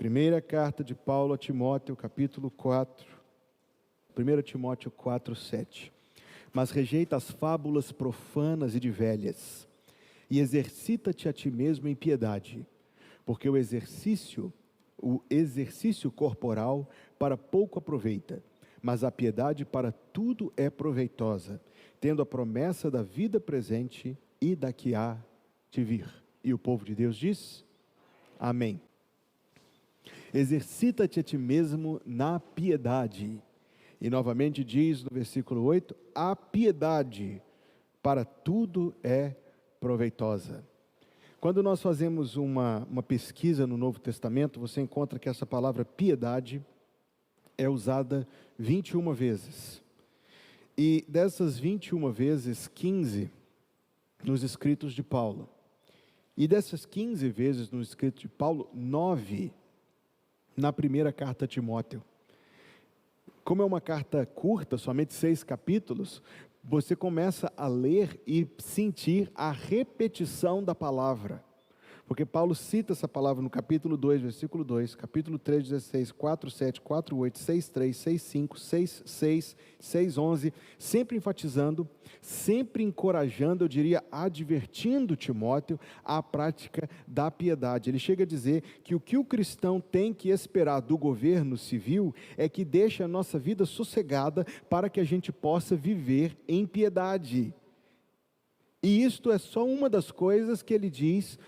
Primeira carta de Paulo a Timóteo, capítulo 4, 1 Timóteo 4, 7. Mas rejeita as fábulas profanas e de velhas, e exercita-te a ti mesmo em piedade, porque o exercício corporal para pouco aproveita, mas a piedade para tudo é proveitosa, tendo a promessa da vida presente e da que há de vir. E o povo de Deus diz: Amém. Exercita-te a ti mesmo na piedade. E novamente diz no versículo 8, a piedade para tudo é proveitosa. Quando nós fazemos uma pesquisa no Novo Testamento, você encontra que essa palavra piedade é usada 21 vezes. E dessas 21 vezes, 15 nos escritos de Paulo. E dessas 15 vezes no escrito de Paulo, 9 na primeira carta a Timóteo. Como é uma carta curta, somente 6 capítulos, você começa a ler e sentir a repetição da palavra. Porque Paulo cita essa palavra no capítulo 2, versículo 2, capítulo 3, 16, 4, 7, 4, 8, 6, 3, 6, 5, 6, 6, 6, 11, sempre enfatizando, sempre encorajando, eu diria, advertindo Timóteo à prática da piedade. Ele chega a dizer que o cristão tem que esperar do governo civil é que deixe a nossa vida sossegada para que a gente possa viver em piedade. E isto é só uma das coisas que ele diz.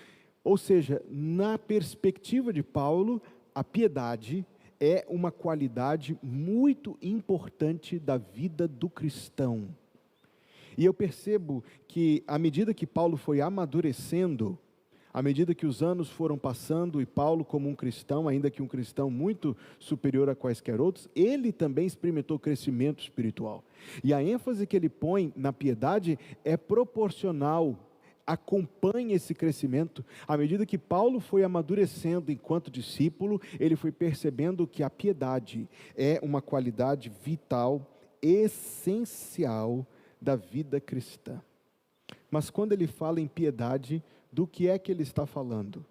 Ou seja, na perspectiva de Paulo, a piedade é uma qualidade muito importante da vida do cristão. E eu percebo que, à medida que Paulo foi amadurecendo, à medida que os anos foram passando, e Paulo como um cristão, ainda que um cristão muito superior a quaisquer outros, ele também experimentou crescimento espiritual. E a ênfase que ele põe na piedade é proporcional, acompanha esse crescimento. À medida que Paulo foi amadurecendo enquanto discípulo, ele foi percebendo que a piedade é uma qualidade vital, essencial da vida cristã. Mas quando ele fala em piedade, do que é que ele está falando?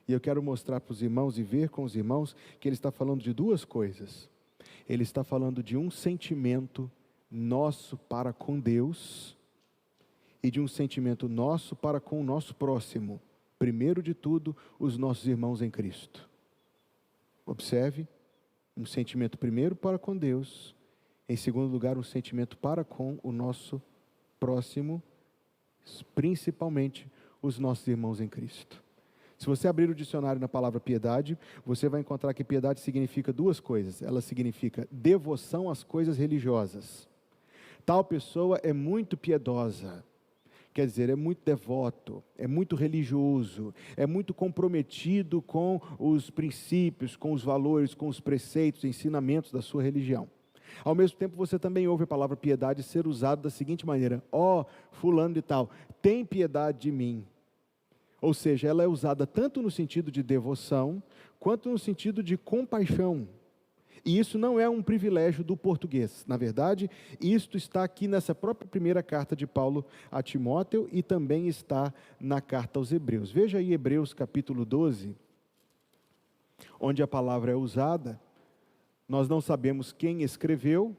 E eu quero mostrar para os irmãos e ver com os irmãos que ele está falando de duas coisas. Ele está falando de um sentimento nosso para com Deus, e de um sentimento nosso para com o nosso próximo. Primeiro de tudo, os nossos irmãos em Cristo. Observe, um sentimento primeiro para com Deus, em segundo lugar, um sentimento para com o nosso próximo, principalmente os nossos irmãos em Cristo. Se você abrir o dicionário na palavra piedade, você vai encontrar que piedade significa duas coisas. Ela significa devoção às coisas religiosas. Tal pessoa é muito piedosa. Quer dizer, é muito devoto, é muito religioso, é muito comprometido com os princípios, com os valores, com os preceitos, ensinamentos da sua religião. Ao mesmo tempo, você também ouve a palavra piedade ser usada da seguinte maneira: ó, fulano de tal, tem piedade de mim. Ou seja, ela é usada tanto no sentido de devoção, quanto no sentido de compaixão. E isso não é um privilégio do português. Na verdade, isto está aqui nessa própria primeira carta de Paulo a Timóteo e também está na carta aos Hebreus. Veja aí Hebreus capítulo 12, onde a palavra é usada. Nós não sabemos quem escreveu,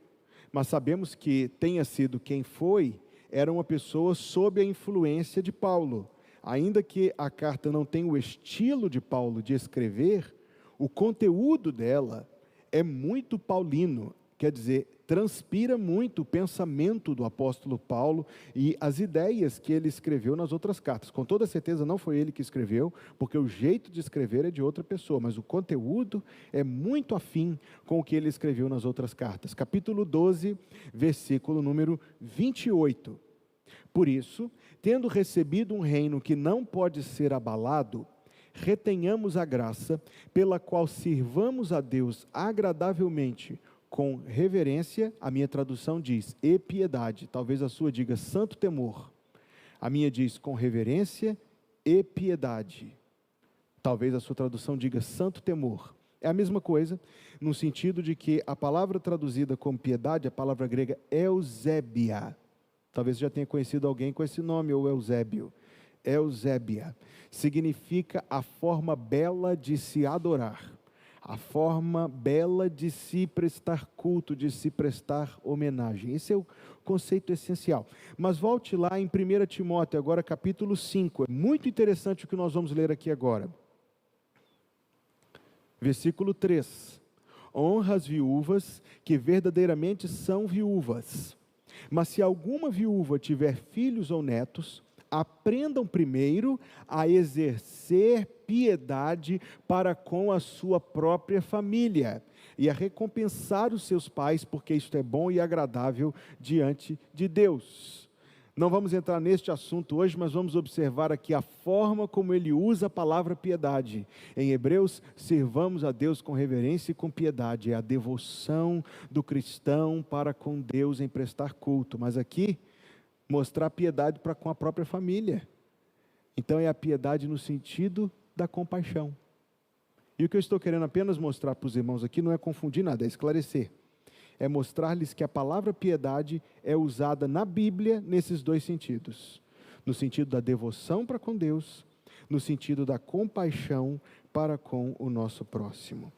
mas sabemos que tenha sido quem foi, era uma pessoa sob a influência de Paulo. Ainda que a carta não tenha o estilo de Paulo de escrever, o conteúdo dela é muito paulino, quer dizer, transpira muito o pensamento do apóstolo Paulo e as ideias que ele escreveu nas outras cartas. Com toda certeza não foi ele que escreveu, porque o jeito de escrever é de outra pessoa, mas o conteúdo é muito afim com o que ele escreveu nas outras cartas. Capítulo 12, versículo número 28. Por isso, tendo recebido um reino que não pode ser abalado, retenhamos a graça pela qual sirvamos a Deus agradavelmente, com reverência. A minha tradução diz, e piedade. Talvez a sua diga santo temor. A minha diz com reverência e piedade. Talvez a sua tradução diga santo temor. É a mesma coisa, no sentido de que a palavra traduzida como piedade, a palavra grega Eusébia. Talvez você já tenha conhecido alguém com esse nome, ou Eusébio. Eusébia significa a forma bela de se adorar, a forma bela de se prestar culto, de se prestar homenagem. Esse é o conceito essencial. Mas volte lá em 1 Timóteo, agora capítulo 5. É muito interessante o que nós vamos ler aqui agora. Versículo 3. Honra as viúvas que verdadeiramente são viúvas. Mas se alguma viúva tiver filhos ou netos, aprendam primeiro a exercer piedade para com a sua própria família e a recompensar os seus pais, porque isto é bom e agradável diante de Deus. Não vamos entrar neste assunto hoje, mas vamos observar aqui a forma como ele usa a palavra piedade. Em Hebreus, servamos a Deus com reverência e com piedade. É a devoção do cristão para com Deus em prestar culto. Mas aqui, mostrar piedade para com a própria família. Então é a piedade no sentido da compaixão. E o que eu estou querendo apenas mostrar para os irmãos aqui não é confundir nada, é esclarecer. É mostrar-lhes que a palavra piedade é usada na Bíblia nesses dois sentidos. No sentido da devoção para com Deus, no sentido da compaixão para com o nosso próximo.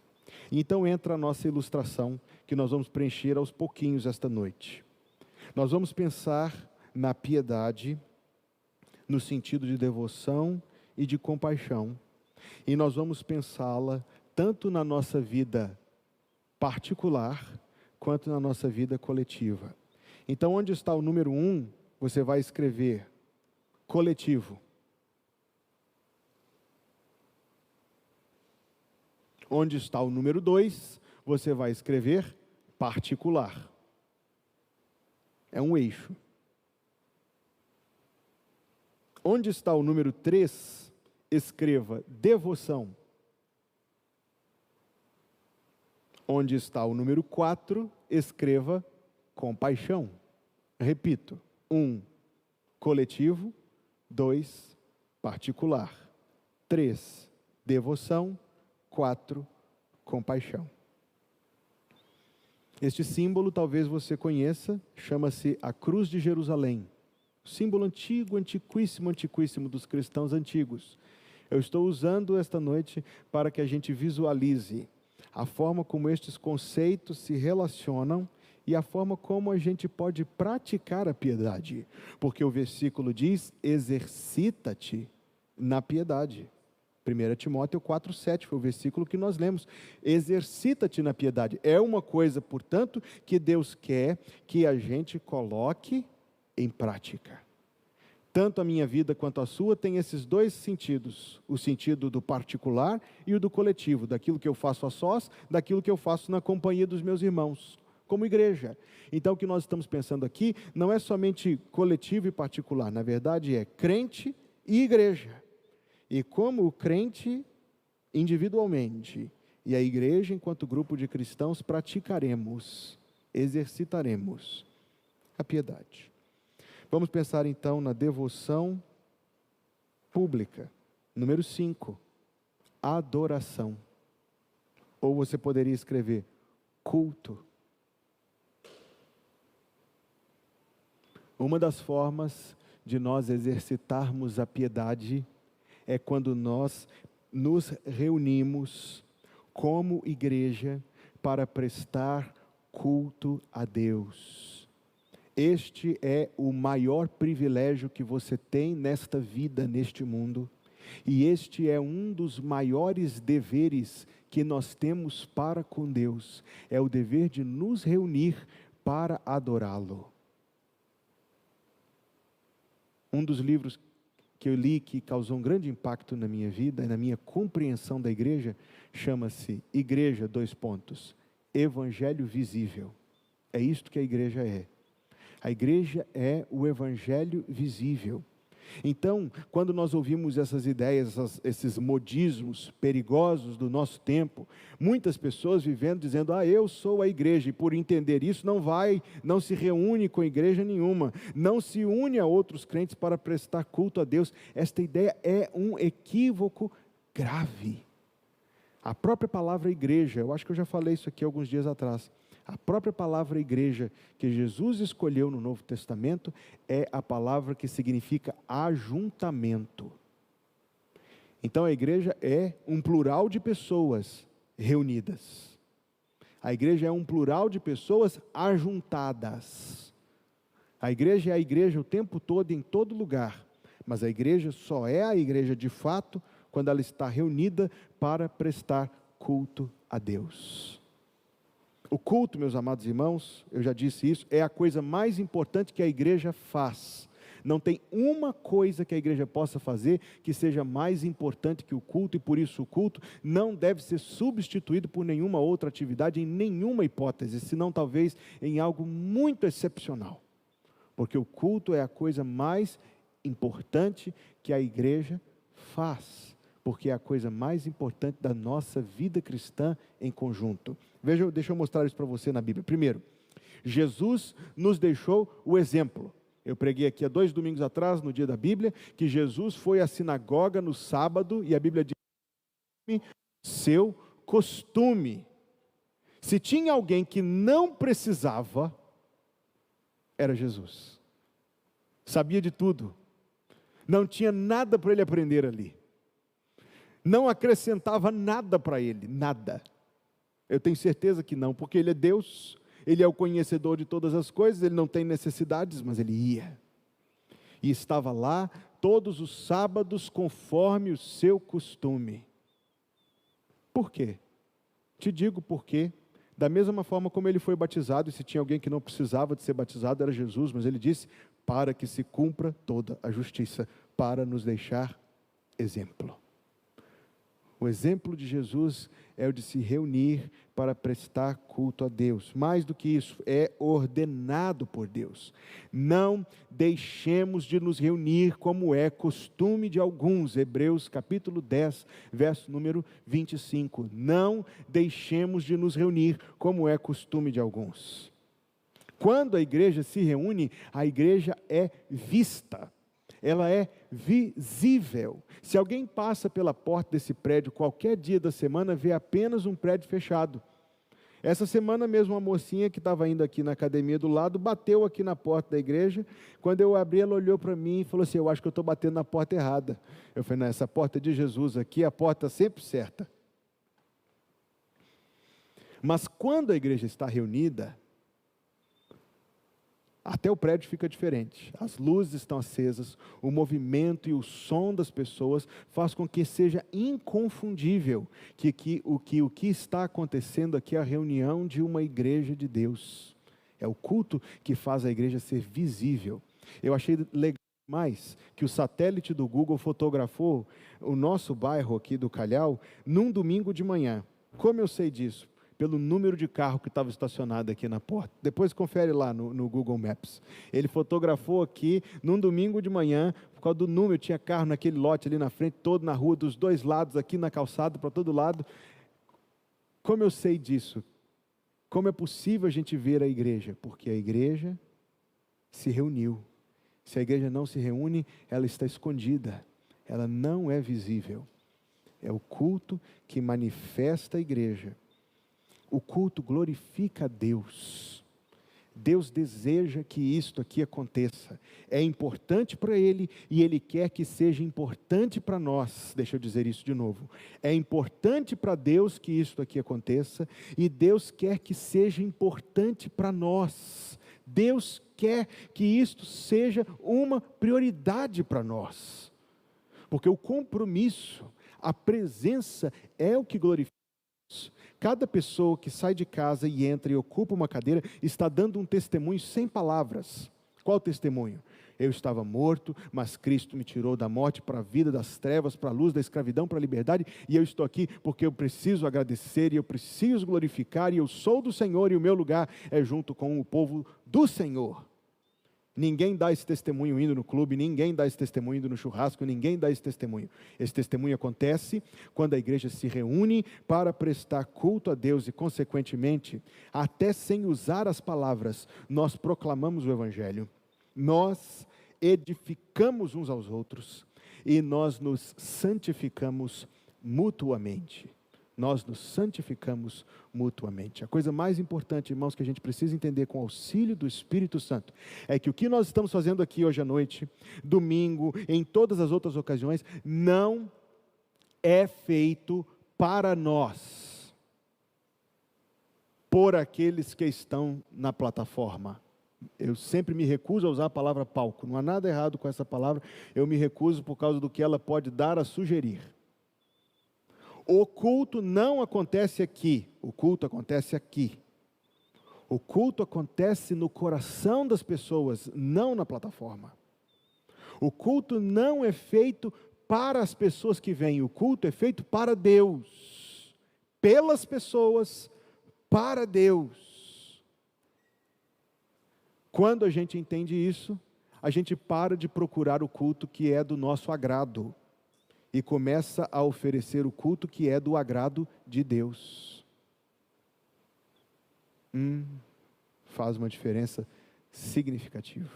Então entra a nossa ilustração, que nós vamos preencher aos pouquinhos esta noite. Nós vamos pensar na piedade, no sentido de devoção e de compaixão. E nós vamos pensá-la tanto na nossa vida particular, quanto na nossa vida coletiva. Então, onde está o número 1, você vai escrever coletivo. Onde está o número 2, você vai escrever particular. É um eixo. Onde está o número 3, escreva devoção. Onde está o número 4, escreva compaixão. Repito, 1, coletivo, 2, particular, 3, devoção, 4, compaixão. Este símbolo talvez você conheça, chama-se a Cruz de Jerusalém. Símbolo antigo, antiquíssimo dos cristãos antigos. Eu estou usando esta noite para que a gente visualize a forma como estes conceitos se relacionam e a forma como a gente pode praticar a piedade. Porque o versículo diz, exercita-te na piedade. 1 Timóteo 4,7 foi o versículo que nós lemos. Exercita-te na piedade. É uma coisa, portanto, que Deus quer que a gente coloque em prática. Tanto a minha vida quanto a sua tem esses dois sentidos, o sentido do particular e o do coletivo, daquilo que eu faço a sós, daquilo que eu faço na companhia dos meus irmãos, como igreja. Então o que nós estamos pensando aqui não é somente coletivo e particular, na verdade é crente e igreja. E como crente individualmente e a igreja enquanto grupo de cristãos praticaremos, exercitaremos a piedade. Vamos pensar então na devoção pública. Número 5, adoração. Ou você poderia escrever culto. Uma das formas de nós exercitarmos a piedade é quando nós nos reunimos como igreja para prestar culto a Deus. Este é o maior privilégio que você tem nesta vida, neste mundo. E este é um dos maiores deveres que nós temos para com Deus. É o dever de nos reunir para adorá-lo. Um dos livros que eu li que causou um grande impacto na minha vida e na minha compreensão da igreja, chama-se Igreja, Evangelho Visível. É isto que a igreja é. A igreja é o evangelho visível. Então, quando nós ouvimos essas ideias, esses modismos perigosos do nosso tempo, muitas pessoas vivendo dizendo, eu sou a igreja, e por entender isso não se reúne com igreja nenhuma, não se une a outros crentes para prestar culto a Deus. Esta ideia é um equívoco grave. A própria palavra igreja, eu acho que eu já falei isso aqui alguns dias atrás, a própria palavra igreja que Jesus escolheu no Novo Testamento é a palavra que significa ajuntamento. Então a igreja é um plural de pessoas reunidas. A igreja é um plural de pessoas ajuntadas. A igreja é a igreja o tempo todo, em todo lugar. Mas a igreja só é a igreja de fato quando ela está reunida para prestar culto a Deus. O culto, meus amados irmãos, eu já disse isso, é a coisa mais importante que a igreja faz. Não tem uma coisa que a igreja possa fazer que seja mais importante que o culto, e por isso o culto não deve ser substituído por nenhuma outra atividade, em nenhuma hipótese, senão talvez em algo muito excepcional. Porque o culto é a coisa mais importante que a igreja faz, porque é a coisa mais importante da nossa vida cristã em conjunto. Veja, deixa eu mostrar isso para você na Bíblia. Primeiro, Jesus nos deixou o exemplo. Eu preguei aqui há 2 domingos atrás, no dia da Bíblia, que Jesus foi à sinagoga no sábado, e a Bíblia diz, seu costume. Se tinha alguém que não precisava, era Jesus. Sabia de tudo. Não tinha nada para ele aprender ali. Não acrescentava nada para ele, nada. Eu tenho certeza que não, porque ele é Deus. Ele é o conhecedor de todas as coisas, ele não tem necessidades, mas ele ia. E estava lá todos os sábados conforme o seu costume. Por quê? Te digo por quê. Da mesma forma como ele foi batizado, e se tinha alguém que não precisava de ser batizado, era Jesus, mas ele disse, para que se cumpra toda a justiça, para nos deixar exemplo. O exemplo de Jesus é o de se reunir para prestar culto a Deus. Mais do que isso, é ordenado por Deus. Não deixemos de nos reunir como é costume de alguns. Hebreus capítulo 10, verso número 25. Não deixemos de nos reunir como é costume de alguns. Quando a igreja se reúne, a igreja é vista. Ela é visível. Se alguém passa pela porta desse prédio qualquer dia da semana, vê apenas um prédio fechado. Essa semana mesmo, uma mocinha que estava indo aqui na academia do lado, bateu aqui na porta da igreja. Quando eu abri, ela olhou para mim e falou assim, eu acho que eu estou batendo na porta errada. Eu falei, não, essa porta é de Jesus aqui, a porta sempre certa. Mas quando a igreja está reunida, até o prédio fica diferente, as luzes estão acesas, o movimento e o som das pessoas faz com que seja inconfundível que o que está acontecendo aqui é a reunião de uma igreja de Deus. É o culto que faz a igreja ser visível. Eu achei legal mais que o satélite do Google fotografou o nosso bairro aqui do Calhau num domingo de manhã. Como eu sei disso? Pelo número de carro que estava estacionado aqui na porta. Depois confere lá no Google Maps. Ele fotografou aqui num domingo de manhã, por causa do número, tinha carro naquele lote ali na frente, todo na rua, dos dois lados, aqui na calçada, para todo lado. Como eu sei disso? Como é possível a gente ver a igreja? Porque a igreja se reuniu. Se a igreja não se reúne, ela está escondida. Ela não é visível. É o culto que manifesta a igreja. O culto glorifica a Deus. Deus deseja que isto aqui aconteça. É importante para Ele e Ele quer que seja importante para nós. Deixa eu dizer isso de novo. É importante para Deus que isto aqui aconteça e Deus quer que seja importante para nós. Deus quer que isto seja uma prioridade para nós. Porque o compromisso, a presença é o que glorifica. Cada pessoa que sai de casa e entra e ocupa uma cadeira está dando um testemunho sem palavras. Qual testemunho? Eu estava morto, mas Cristo me tirou da morte para a vida das trevas, para a luz da escravidão, para a liberdade, e eu estou aqui porque eu preciso agradecer e eu preciso glorificar, e eu sou do Senhor e o meu lugar é junto com o povo do Senhor. Ninguém dá esse testemunho indo no clube, ninguém dá esse testemunho indo no churrasco, ninguém dá esse testemunho. Esse testemunho acontece quando a igreja se reúne para prestar culto a Deus e, consequentemente, até sem usar as palavras, nós proclamamos o Evangelho. Nós edificamos uns aos outros e nós nos santificamos mutuamente. Nós nos santificamos mutuamente. A coisa mais importante, irmãos, que a gente precisa entender com o auxílio do Espírito Santo, é que o que nós estamos fazendo aqui hoje à noite, domingo, em todas as outras ocasiões, não é feito para nós. por aqueles que estão na plataforma. Eu sempre me recuso a usar a palavra palco. Não há nada errado com essa palavra. Eu me recuso por causa do que ela pode dar a sugerir. O culto não acontece aqui. O culto acontece aqui. O culto acontece no coração das pessoas, não na plataforma. O culto não é feito para as pessoas que vêm. O culto é feito para Deus. Pelas pessoas, para Deus. Quando a gente entende isso, a gente para de procurar o culto que é do nosso agrado e começa a oferecer o culto que é do agrado de Deus. Faz uma diferença significativa.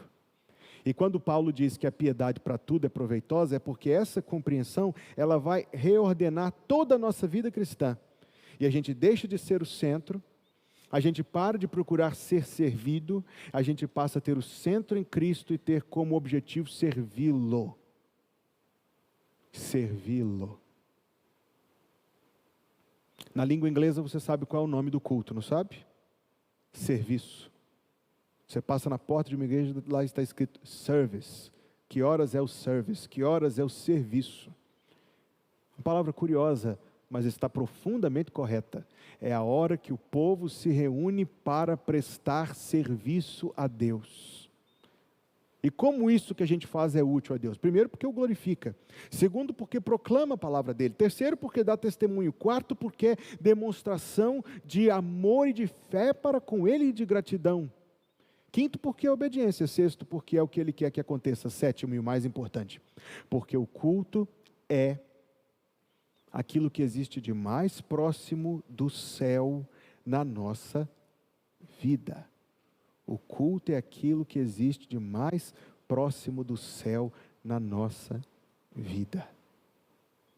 E quando Paulo diz que a piedade para tudo é proveitosa, é porque essa compreensão, ela vai reordenar toda a nossa vida cristã. E a gente deixa de ser o centro, a gente para de procurar ser servido, a gente passa a ter o centro em Cristo e ter como objetivo servi-lo. Servi-lo. Na língua inglesa você sabe qual é o nome do culto, não sabe? Serviço. Você passa na porta de uma igreja, lá está escrito service. Que horas é o service? Que horas é o serviço? Uma palavra curiosa, mas está profundamente correta. É a hora que o povo se reúne para prestar serviço a Deus. E como isso que a gente faz é útil a Deus? Primeiro, porque o glorifica. Segundo, porque proclama a palavra dele. Terceiro, porque dá testemunho. Quarto, porque é demonstração de amor e de fé para com ele e de gratidão. Quinto, porque é obediência. Sexto, porque é o que ele quer que aconteça. Sétimo e o mais importante, porque o culto é aquilo que existe de mais próximo do céu na nossa vida. O culto é aquilo que existe de mais próximo do céu na nossa vida.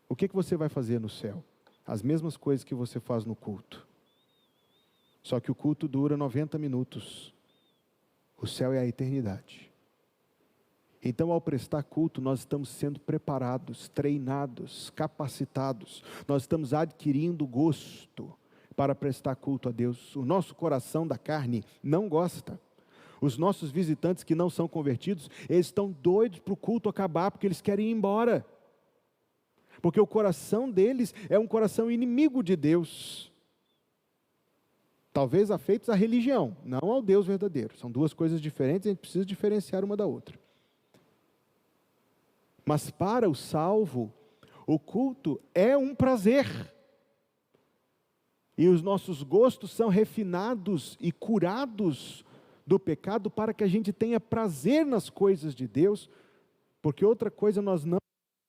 O que você vai fazer no céu? As mesmas coisas que você faz no culto. Só que o culto dura 90 minutos. O céu é a eternidade. Então, ao prestar culto, nós estamos sendo preparados, treinados, capacitados. Nós estamos adquirindo gosto para prestar culto a Deus. O nosso coração da carne não gosta. Os nossos visitantes que não são convertidos, eles estão doidos para o culto acabar, porque eles querem ir embora. Porque o coração deles é um coração inimigo de Deus. Talvez afeitos à religião, não ao Deus verdadeiro. São duas coisas diferentes, a gente precisa diferenciar uma da outra. Mas para o salvo, o culto é um prazer. E os nossos gostos são refinados e curados do pecado para que a gente tenha prazer nas coisas de Deus, porque outra coisa nós não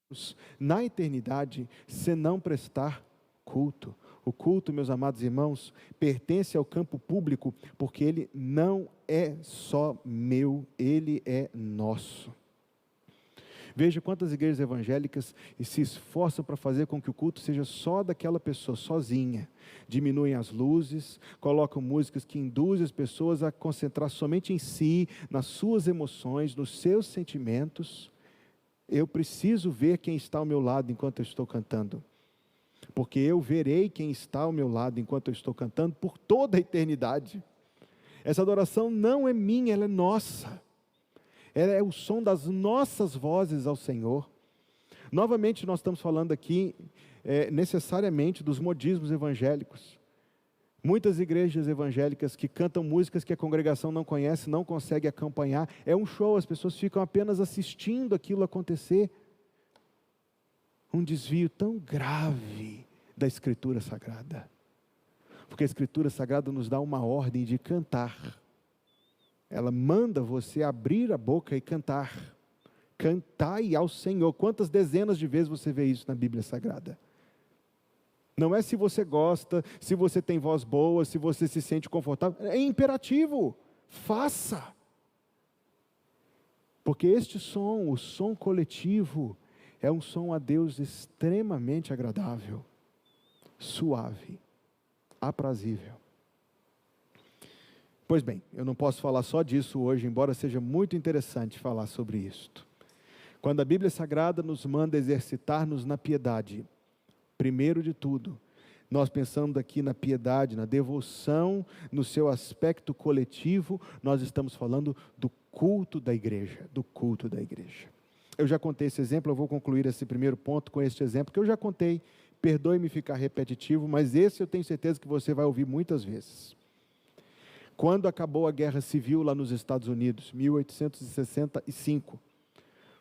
temos na eternidade senão prestar culto. O culto, meus amados irmãos, pertence ao campo público, porque ele não é só meu, ele é nosso. Veja quantas igrejas evangélicas se esforçam para fazer com que o culto seja só daquela pessoa, sozinha. Diminuem as luzes, colocam músicas que induzem as pessoas a concentrar somente em si, nas suas emoções, nos seus sentimentos. Eu preciso ver quem está ao meu lado enquanto eu estou cantando. Porque eu verei quem está ao meu lado enquanto eu estou cantando por toda a eternidade. Essa adoração não é minha, ela é nossa. Ela é o som das nossas vozes ao Senhor. Novamente nós estamos falando aqui necessariamente dos modismos evangélicos. Muitas igrejas evangélicas que cantam músicas que a congregação não conhece, não consegue acompanhar. É um show, as pessoas ficam apenas assistindo aquilo acontecer. Um desvio tão grave da Escritura Sagrada. Porque a Escritura Sagrada nos dá uma ordem de cantar. Ela manda você abrir a boca e cantar. Cantai ao Senhor. Quantas dezenas de vezes você vê isso na Bíblia Sagrada? Não é se você gosta, se você tem voz boa, se você se sente confortável. É imperativo. Faça. Porque este som, o som coletivo, é um som a Deus extremamente agradável, suave, aprazível. Pois bem, eu não posso falar só disso hoje, embora seja muito interessante falar sobre isto. Quando a Bíblia Sagrada nos manda exercitar-nos na piedade, primeiro de tudo, nós pensamos aqui na piedade, na devoção, no seu aspecto coletivo, nós estamos falando do culto da igreja, do culto da igreja. Eu já contei esse exemplo, eu vou concluir esse primeiro ponto com este exemplo, que eu já contei, perdoe-me ficar repetitivo, mas esse eu tenho certeza que você vai ouvir muitas vezes. Quando acabou a Guerra Civil lá nos Estados Unidos, 1865,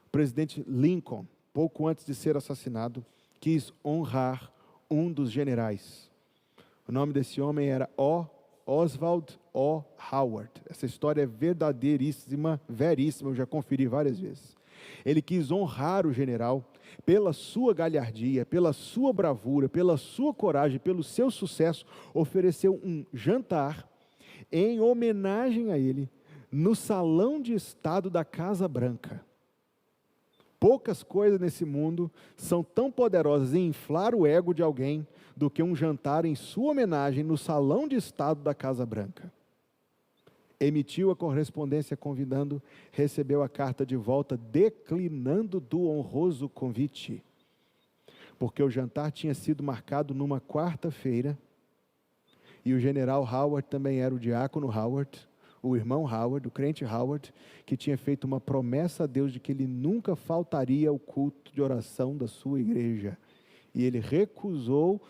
o presidente Lincoln, pouco antes de ser assassinado, quis honrar um dos generais. O nome desse homem era Oswald O. Howard. Essa história é verdadeiríssima, veríssima, eu já conferi várias vezes. Ele quis honrar o general pela sua galhardia, pela sua bravura, pela sua coragem, pelo seu sucesso, ofereceu um jantar em homenagem a ele no salão de estado da Casa Branca. Poucas coisas nesse mundo são tão poderosas em inflar o ego de alguém do que um jantar em sua homenagem no salão de estado da Casa Branca. Emitiu a correspondência convidando, recebeu a carta de volta declinando do honroso convite, porque o jantar tinha sido marcado numa quarta-feira, e o general Howard também era o diácono Howard, o irmão Howard, o crente Howard, que tinha feito uma promessa a Deus de que ele nunca faltaria ao culto de oração da sua igreja. E ele recusou,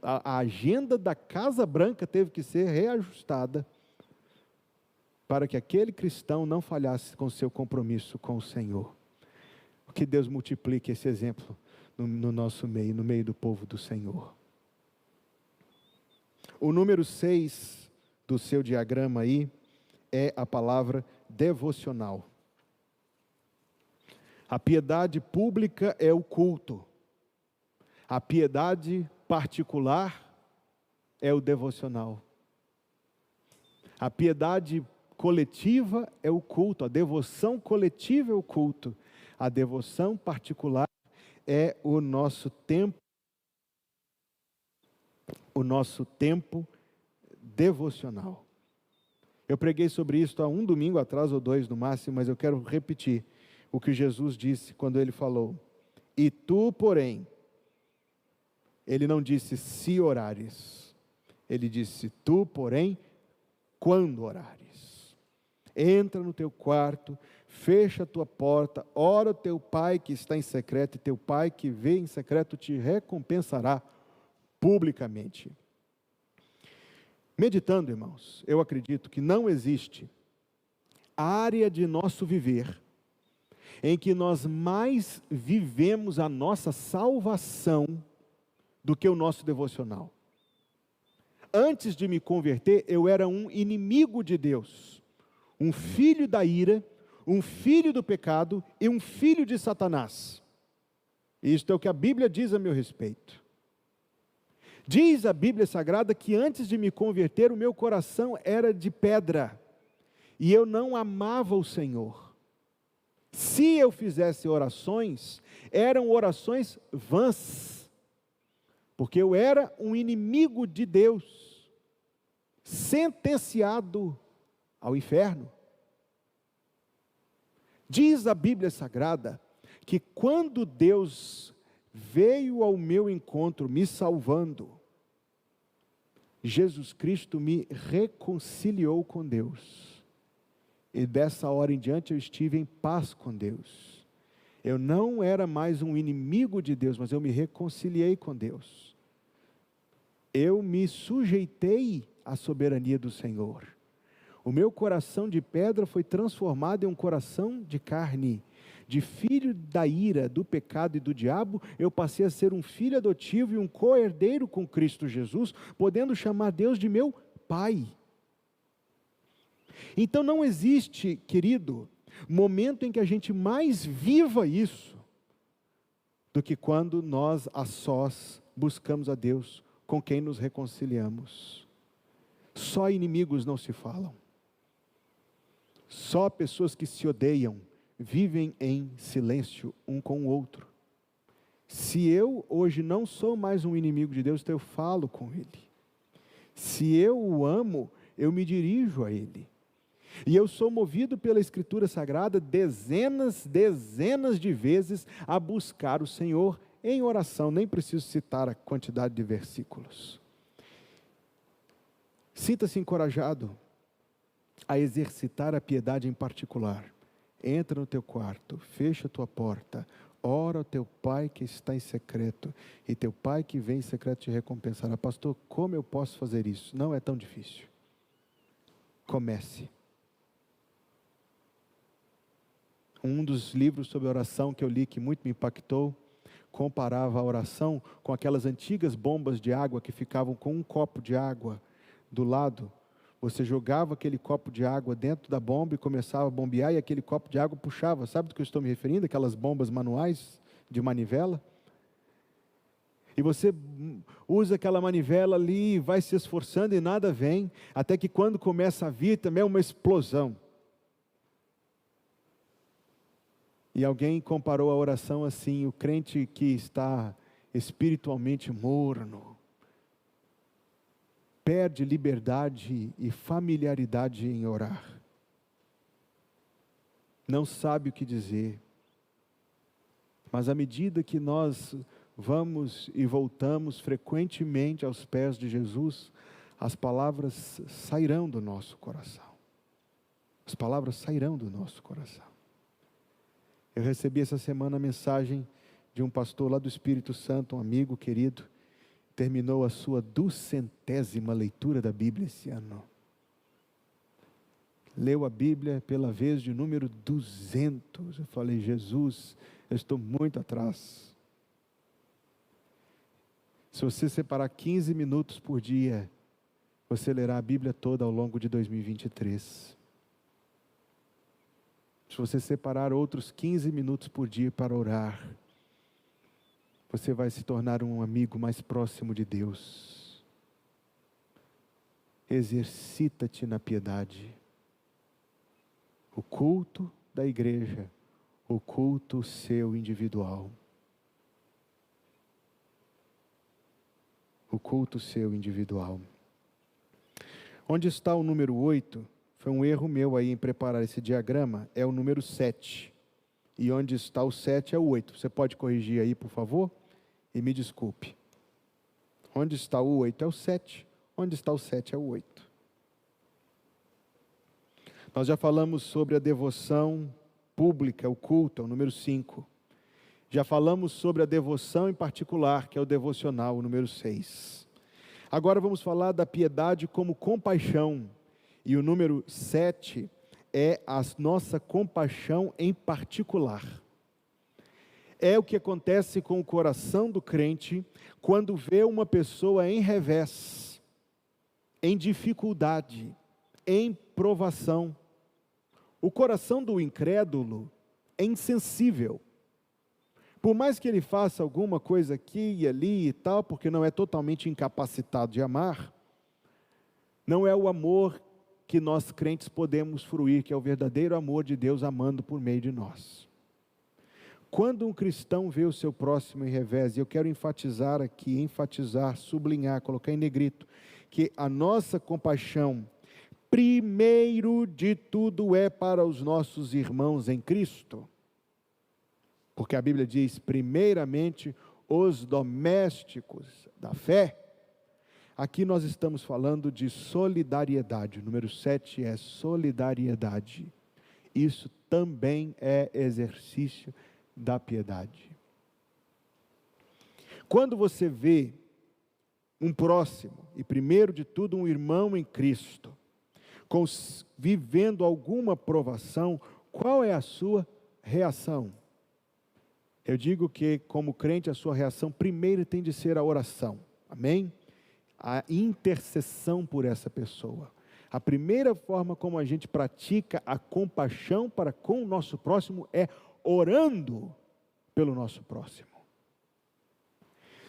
a agenda da Casa Branca teve que ser reajustada para que aquele cristão não falhasse com seu compromisso com o Senhor. Que Deus multiplique esse exemplo no nosso meio, no meio do povo do Senhor. O número 6 do seu diagrama aí é a palavra devocional. A piedade pública é o culto. A piedade particular é o devocional. A piedade coletiva é o culto, a devoção coletiva é o culto. A devoção particular é o nosso tempo devocional. Eu preguei sobre isso há um domingo atrás, ou 2 no máximo, mas eu quero repetir o que Jesus disse quando ele falou: e tu, porém, ele não disse se orares, ele disse tu, porém, quando orares. Entra no teu quarto, fecha a tua porta, ora ao teu pai que está em secreto, e teu pai que vê em secreto te recompensará publicamente. Meditando, irmãos, eu acredito que não existe área de nosso viver em que nós mais vivemos a nossa salvação do que o nosso devocional. Antes de me converter, eu era um inimigo de Deus, um filho da ira, um filho do pecado e um filho de Satanás. Isto é o que a Bíblia diz a meu respeito. Diz a Bíblia Sagrada que antes de me converter, o meu coração era de pedra, e eu não amava o Senhor. Se eu fizesse orações, eram orações vãs, porque eu era um inimigo de Deus, sentenciado ao inferno. Diz a Bíblia Sagrada que quando Deus veio ao meu encontro me salvando, Jesus Cristo me reconciliou com Deus, e dessa hora em diante eu estive em paz com Deus. Eu não era mais um inimigo de Deus, mas eu me reconciliei com Deus. Eu me sujeitei à soberania do Senhor. O meu coração de pedra foi transformado em um coração de carne. De filho da ira, do pecado e do diabo, eu passei a ser um filho adotivo e um co-herdeiro com Cristo Jesus, podendo chamar Deus de meu Pai. Então não existe, querido, momento em que a gente mais viva isso, do que quando nós a sós buscamos a Deus, com quem nos reconciliamos. Só inimigos não se falam. Só pessoas que se odeiam vivem em silêncio um com o outro. Se eu hoje não sou mais um inimigo de Deus, então eu falo com Ele. Se eu o amo, eu me dirijo a Ele. E eu sou movido pela Escritura Sagrada dezenas de vezes a buscar o Senhor em oração. Nem preciso citar a quantidade de versículos. Sinta-se encorajado a exercitar a piedade em particular. Entra no teu quarto, fecha a tua porta, ora ao teu pai que está em secreto, e teu pai que vem em secreto te recompensará. Pastor, como eu posso fazer isso? Não é tão difícil. Comece. Um dos livros sobre oração que eu li, que muito me impactou, comparava a oração com aquelas antigas bombas de água que ficavam com um copo de água do lado. Você jogava aquele copo de água dentro da bomba e começava a bombear, e aquele copo de água puxava. Sabe do que eu estou me referindo? Aquelas bombas manuais de manivela. E você usa aquela manivela ali, vai se esforçando e nada vem, até que quando começa a vir também é uma explosão. E alguém comparou a oração assim: o crente que está espiritualmente morno, perde liberdade e familiaridade em orar. Não sabe o que dizer. Mas à medida que nós vamos e voltamos frequentemente aos pés de Jesus, as palavras sairão do nosso coração. As palavras sairão do nosso coração. Eu recebi essa semana a mensagem de um pastor lá do Espírito Santo, um amigo querido, terminou a sua 200ª leitura da Bíblia esse ano. Leu a Bíblia pela vez de número 200. Eu falei: Jesus, eu estou muito atrás. Se você separar 15 minutos por dia, você lerá a Bíblia toda ao longo de 2023. Se você separar outros 15 minutos por dia para orar, você vai se tornar um amigo mais próximo de Deus. Exercita-te na piedade. O culto da igreja, o culto seu individual. O culto seu individual. Onde está o número 8? Foi um erro meu aí em preparar esse diagrama, é o número 7. E onde está o 7 é o 8. Você pode corrigir aí, por favor? E me desculpe. Onde está o 8 é o 7. Onde está o 7 é o 8. Nós já falamos sobre a devoção pública, o culto, é o número 5. Já falamos sobre a devoção em particular, que é o devocional, o número 6. Agora vamos falar da piedade como compaixão. E o número 7 é a nossa compaixão em particular. É o que acontece com o coração do crente quando vê uma pessoa em revés, em dificuldade, em provação. O coração do incrédulo é insensível. Por mais que ele faça alguma coisa aqui e ali e tal, porque não é totalmente incapacitado de amar, não é o amor que nós crentes podemos fruir, que é o verdadeiro amor de Deus amando por meio de nós. Quando um cristão vê o seu próximo em revés, e eu quero enfatizar aqui, sublinhar, colocar em negrito, que a nossa compaixão, primeiro de tudo, é para os nossos irmãos em Cristo. Porque a Bíblia diz, primeiramente, os domésticos da fé. Aqui nós estamos falando de solidariedade. O número 7 é solidariedade. Isso também é exercício da piedade. Quando você vê um próximo, e primeiro de tudo um irmão em Cristo, vivendo alguma provação, qual é a sua reação? Eu digo que, como crente, a sua reação primeiro tem de ser a oração. Amém? A intercessão por essa pessoa. A primeira forma como a gente pratica a compaixão para com o nosso próximo é orando pelo nosso próximo.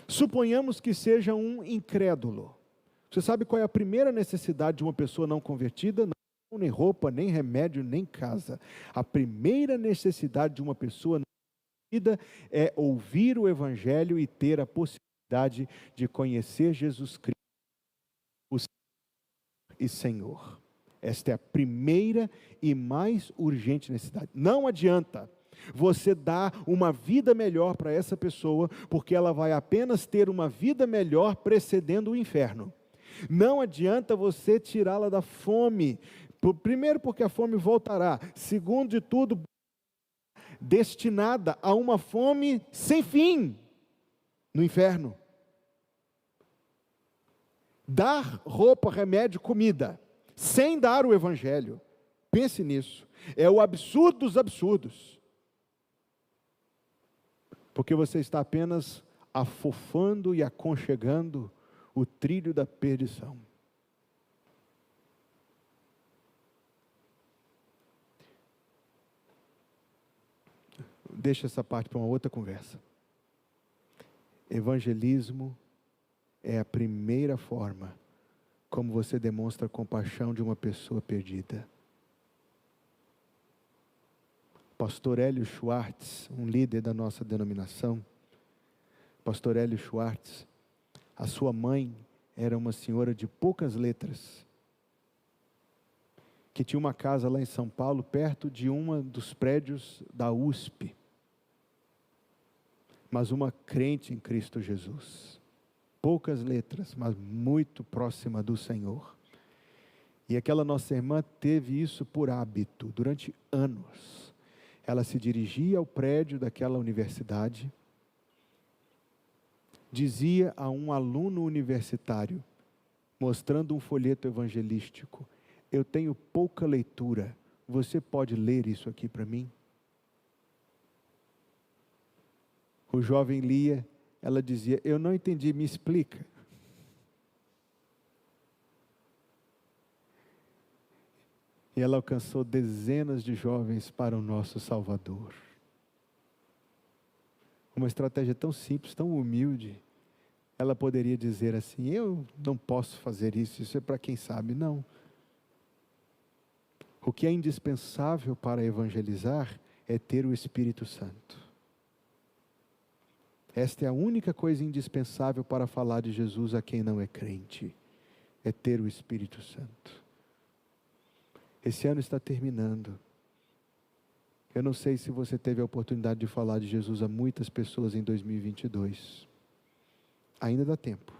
Suponhamos que seja um incrédulo. Você sabe qual é a primeira necessidade de uma pessoa não convertida? Não, nem roupa, nem remédio, nem casa. A primeira necessidade de uma pessoa não convertida é ouvir o Evangelho e ter a possibilidade de conhecer Jesus Cristo, o Senhor e Senhor. Esta é a primeira e mais urgente necessidade. Não adianta você dar uma vida melhor para essa pessoa, porque ela vai apenas ter uma vida melhor precedendo o inferno. Não adianta você tirá-la da fome. Primeiro, porque a fome voltará. Segundo de tudo, destinada a uma fome sem fim no inferno. Dar roupa, remédio, comida, sem dar o evangelho. Pense nisso. É o absurdo dos absurdos. Porque você está apenas afofando e aconchegando o trilho da perdição. Deixa essa parte para uma outra conversa. Evangelismo é a primeira forma como você demonstra a compaixão de uma pessoa perdida. Pastor Hélio Schwartz, um líder da nossa denominação, Pastor Hélio Schwartz, a sua mãe era uma senhora de poucas letras, que tinha uma casa lá em São Paulo, perto de um dos prédios da USP, mas uma crente em Cristo Jesus. Poucas letras, mas muito próxima do Senhor. E aquela nossa irmã teve isso por hábito, durante anos. Ela se dirigia ao prédio daquela universidade, dizia a um aluno universitário, mostrando um folheto evangelístico: eu tenho pouca leitura, você pode ler isso aqui para mim? O jovem lia, ela dizia: eu não entendi, me explica. E ela alcançou dezenas de jovens para o nosso Salvador. Uma estratégia tão simples, tão humilde. Ela poderia dizer assim: eu não posso fazer isso, isso é para quem sabe. Não. O que é indispensável para evangelizar é ter o Espírito Santo. Esta é a única coisa indispensável para falar de Jesus a quem não é crente, é ter o Espírito Santo. Esse ano está terminando. Eu não sei se você teve a oportunidade de falar de Jesus a muitas pessoas em 2022. Ainda dá tempo.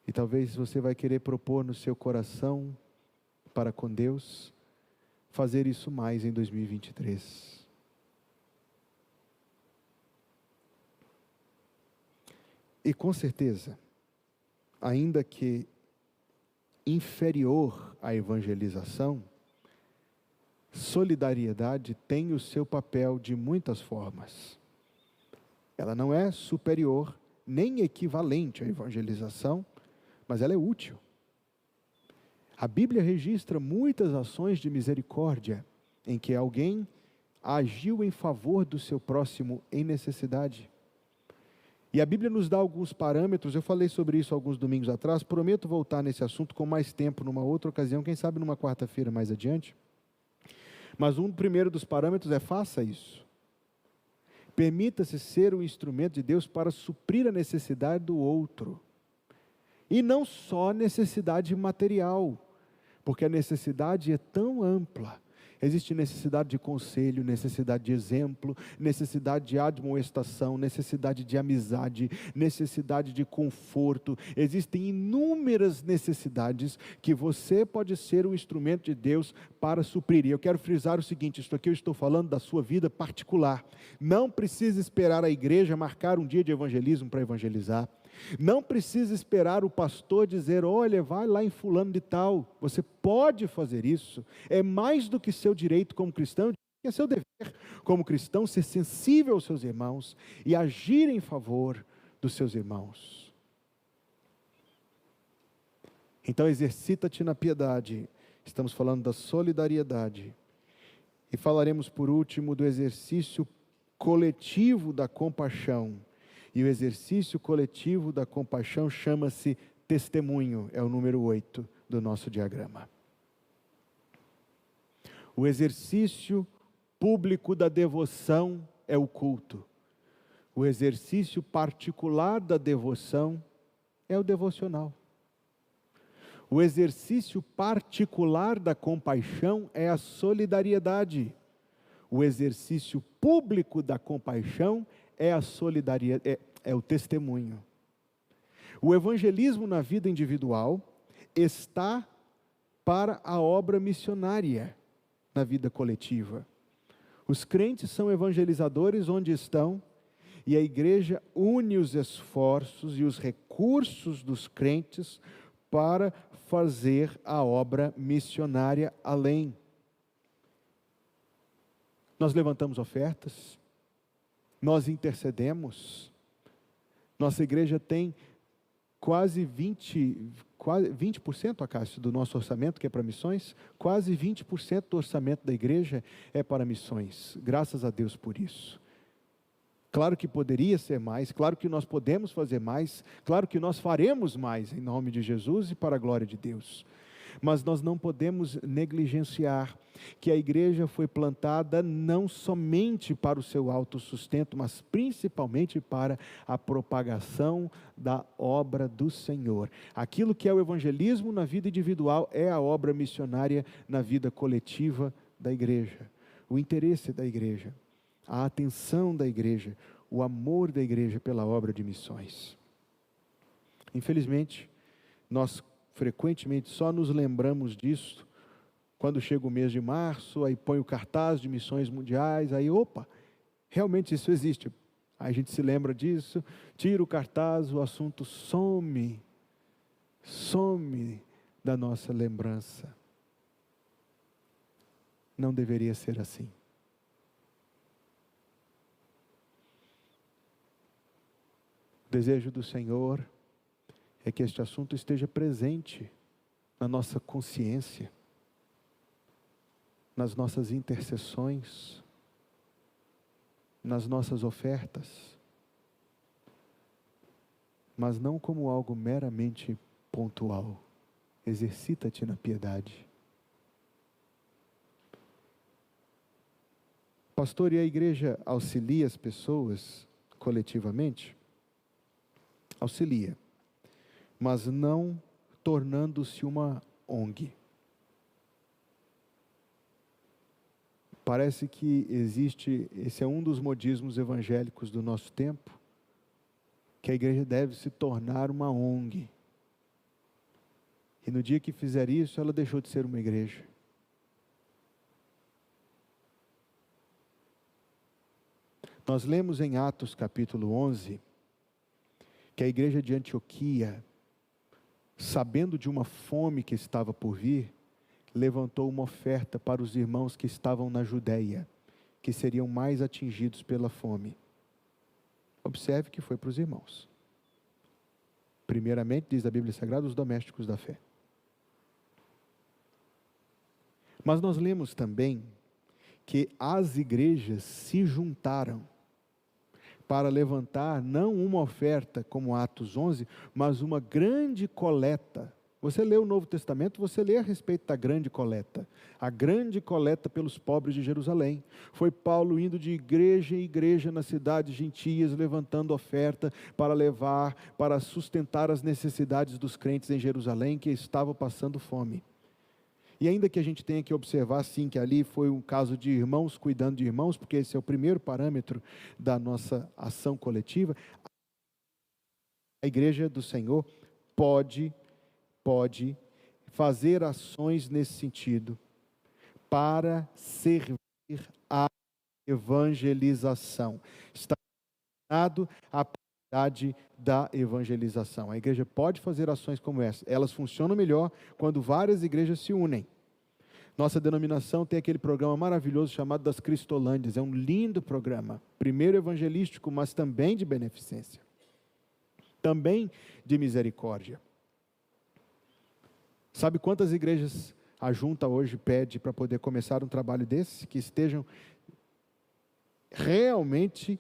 E talvez você vai querer propor no seu coração, para com Deus, fazer isso mais em 2023. E com certeza, ainda que inferior à evangelização, solidariedade tem o seu papel de muitas formas. Ela não é superior, nem equivalente à evangelização, mas ela é útil. A Bíblia registra muitas ações de misericórdia, em que alguém agiu em favor do seu próximo em necessidade. E a Bíblia nos dá alguns parâmetros, eu falei sobre isso alguns domingos atrás, prometo voltar nesse assunto com mais tempo, numa outra ocasião, quem sabe numa quarta-feira mais adiante. Mas primeiro dos parâmetros é: faça isso. Permita-se ser um instrumento de Deus para suprir a necessidade do outro. E não só necessidade material, porque a necessidade é tão ampla. Existe necessidade de conselho, necessidade de exemplo, necessidade de admoestação, necessidade de amizade, necessidade de conforto. Existem inúmeras necessidades que você pode ser um instrumento de Deus para suprir. E eu quero frisar o seguinte: isto aqui eu estou falando da sua vida particular. Não precisa esperar a igreja marcar um dia de evangelismo para evangelizar. Não precisa esperar o pastor dizer: olha, vai lá em fulano de tal. Você pode fazer isso. É mais do que seu direito como cristão, é seu dever como cristão ser sensível aos seus irmãos e agir em favor dos seus irmãos. Então exercita-te na piedade. Estamos falando da solidariedade. E falaremos por último do exercício coletivo da compaixão. E o exercício coletivo da compaixão chama-se testemunho, é o número 8 do nosso diagrama. O exercício público da devoção é o culto. O exercício particular da devoção é o devocional. O exercício particular da compaixão é a solidariedade. O exercício público da compaixão é a solidariedade, é o testemunho. O evangelismo na vida individual está para a obra missionária na vida coletiva. Os crentes são evangelizadores onde estão, e a igreja une os esforços e os recursos dos crentes para fazer a obra missionária além. Nós levantamos ofertas, nós intercedemos. Nossa igreja tem quase 20%, Acácio, do nosso orçamento que é para missões, quase 20% do orçamento da igreja é para missões. Graças a Deus por isso. Claro que poderia ser mais, claro que nós podemos fazer mais, claro que nós faremos mais em nome de Jesus e para a glória de Deus. Mas nós não podemos negligenciar que a igreja foi plantada não somente para o seu autossustento, mas principalmente para a propagação da obra do Senhor. Aquilo que é o evangelismo na vida individual é a obra missionária na vida coletiva da igreja. O interesse da igreja, a atenção da igreja, o amor da igreja pela obra de missões. Infelizmente, nós frequentemente só nos lembramos disso quando chega o mês de março, aí põe o cartaz de missões mundiais, aí opa, realmente isso existe. Aí a gente se lembra disso, tira o cartaz, o assunto some da nossa lembrança. Não deveria ser assim. O desejo do Senhor é que este assunto esteja presente na nossa consciência, nas nossas intercessões, nas nossas ofertas, mas não como algo meramente pontual. Exercita-te na piedade. Pastor, e a igreja auxilia as pessoas coletivamente? Auxilia, mas não tornando-se uma ONG. Parece que existe, esse é um dos modismos evangélicos do nosso tempo, que a igreja deve se tornar uma ONG. E no dia que fizer isso, ela deixou de ser uma igreja. Nós lemos em Atos capítulo 11, que a igreja de Antioquia, sabendo de uma fome que estava por vir, levantou uma oferta para os irmãos que estavam na Judéia, que seriam mais atingidos pela fome. Observe que foi para os irmãos. Primeiramente, diz a Bíblia Sagrada, os domésticos da fé. Mas nós lemos também que as igrejas se juntaram para levantar não uma oferta como Atos 11, mas uma grande coleta. Você lê o Novo Testamento, você lê a respeito da grande coleta. A grande coleta pelos pobres de Jerusalém. Foi Paulo indo de igreja em igreja nas cidades gentias, levantando oferta para levar, para sustentar as necessidades dos crentes em Jerusalém que estavam passando fome. E ainda que a gente tenha que observar, sim, que ali foi um caso de irmãos cuidando de irmãos, porque esse é o primeiro parâmetro da nossa ação coletiva, a igreja do Senhor pode fazer ações nesse sentido, para servir à evangelização. Está dado a prioridade da evangelização. A igreja pode fazer ações como essa. Elas funcionam melhor quando várias igrejas se unem. Nossa denominação tem aquele programa maravilhoso chamado das Cristolândias. É um lindo programa. Primeiro evangelístico, mas também de beneficência. Também de misericórdia. Sabe quantas igrejas a junta hoje pede para poder começar um trabalho desse? Que estejam realmente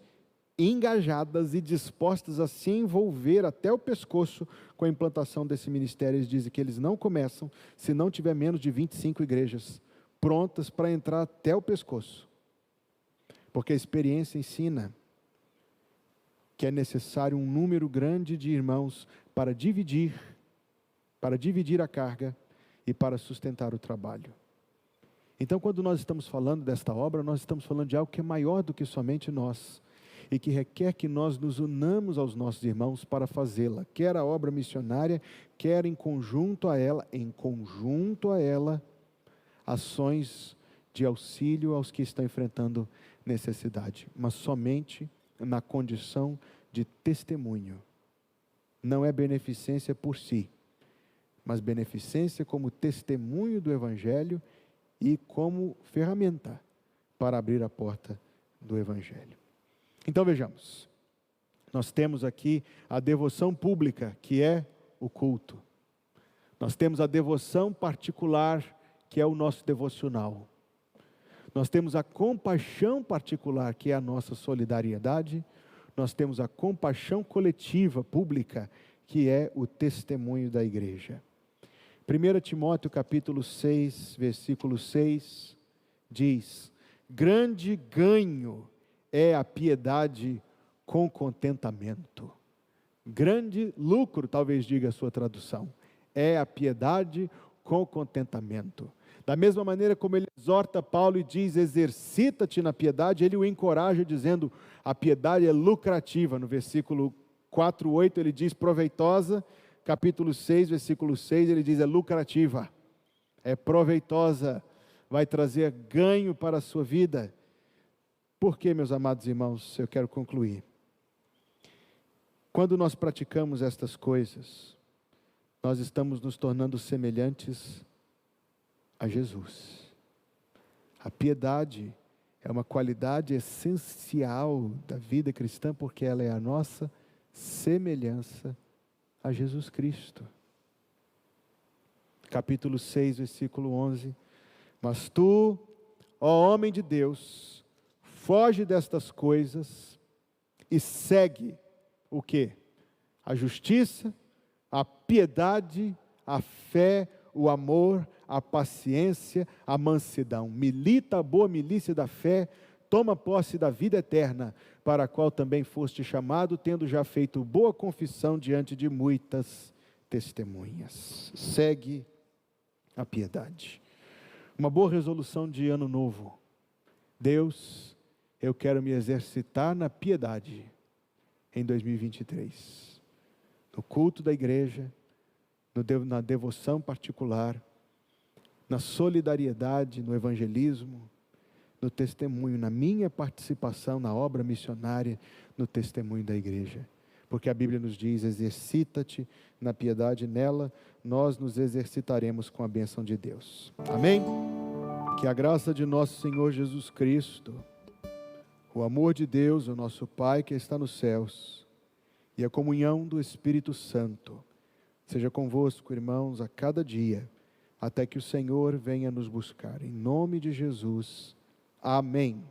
engajadas e dispostas a se envolver até o pescoço com a implantação desse ministério. Eles dizem que eles não começam se não tiver menos de 25 igrejas prontas para entrar até o pescoço. Porque a experiência ensina que é necessário um número grande de irmãos para dividir a carga e para sustentar o trabalho. Então, quando nós estamos falando desta obra, nós estamos falando de algo que é maior do que somente nós. e que requer que nós nos unamos aos nossos irmãos para fazê-la, quer a obra missionária, quer em conjunto a ela, ações de auxílio aos que estão enfrentando necessidade, mas somente na condição de testemunho. Não é beneficência por si, mas beneficência como testemunho do Evangelho e como ferramenta para abrir a porta do Evangelho. Então vejamos, nós temos aqui a devoção pública, que é o culto. Nós temos a devoção particular, que é o nosso devocional. Nós temos a compaixão particular, que é a nossa solidariedade. Nós temos a compaixão coletiva, pública, que é o testemunho da igreja. 1 Timóteo capítulo 6, versículo 6, diz: grande ganho é a piedade com contentamento. Grande lucro, talvez diga a sua tradução, é a piedade com contentamento. Da mesma maneira como ele exorta Paulo e diz, exercita-te na piedade, ele o encoraja dizendo, a piedade é lucrativa. No versículo 4, 8 ele diz proveitosa, capítulo 6, versículo 6, ele diz é lucrativa, é proveitosa, vai trazer ganho para a sua vida. Por que, meus amados irmãos, eu quero concluir? Quando nós praticamos estas coisas, nós estamos nos tornando semelhantes a Jesus. A piedade é uma qualidade essencial da vida cristã, porque ela é a nossa semelhança a Jesus Cristo. Capítulo 6, versículo 11. Mas tu, ó homem de Deus, foge destas coisas e segue o quê? A justiça, a piedade, a fé, o amor, a paciência, a mansidão. Milita a boa milícia da fé, toma posse da vida eterna, para a qual também foste chamado, tendo já feito boa confissão diante de muitas testemunhas. Segue a piedade. Uma boa resolução de ano novo. Deus, eu quero me exercitar na piedade em 2023. No culto da igreja, na devoção particular, na solidariedade, no evangelismo, no testemunho, na minha participação na obra missionária, no testemunho da igreja. Porque a Bíblia nos diz, exercita-te na piedade, nela nós nos exercitaremos com a bênção de Deus. Amém? Que a graça de nosso Senhor Jesus Cristo, o amor de Deus, o nosso Pai que está nos céus, e a comunhão do Espírito Santo, seja convosco, irmãos, a cada dia, até que o Senhor venha nos buscar. Em nome de Jesus. Amém.